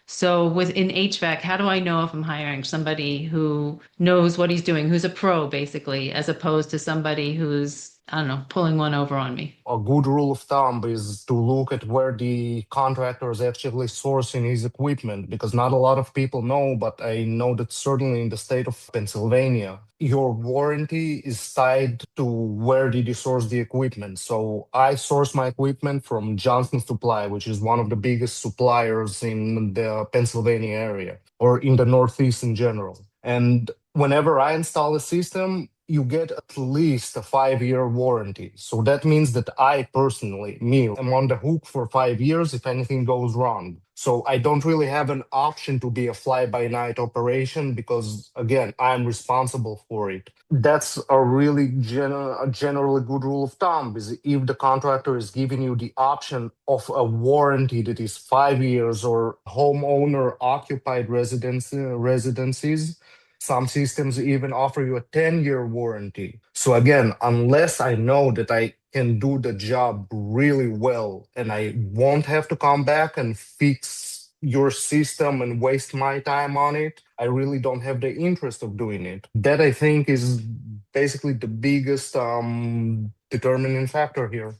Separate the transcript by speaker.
Speaker 1: So within HVAC, how do I know if I'm hiring somebody who knows what he's doing, who's a pro basically, as opposed to somebody who's, I don't know, pulling one over on me?
Speaker 2: A good rule of thumb is to look at where the contractor is actually sourcing his equipment, because not a lot of people know, but I know that certainly in the state of Pennsylvania, your warranty is tied to where did you source the equipment. So I source my equipment from Johnson Supply, which is one of the biggest suppliers in the Pennsylvania area or in the Northeast in general. And whenever I install a system, you get at least a 5 year warranty. So that means that I personally, me, am on the hook for 5 years if anything goes wrong. So I don't really have an option to be a fly by night operation because, again, I'm responsible for it. That's a really a generally good rule of thumb is if the contractor is giving you the option of a warranty that is 5 years or homeowner occupied residencies, some systems even offer you a 10-year warranty. So again, unless I know that I can do the job really well and I won't have to come back and fix your system and waste my time on it, I really don't have the interest of doing it. That I think is basically the biggest determining factor here.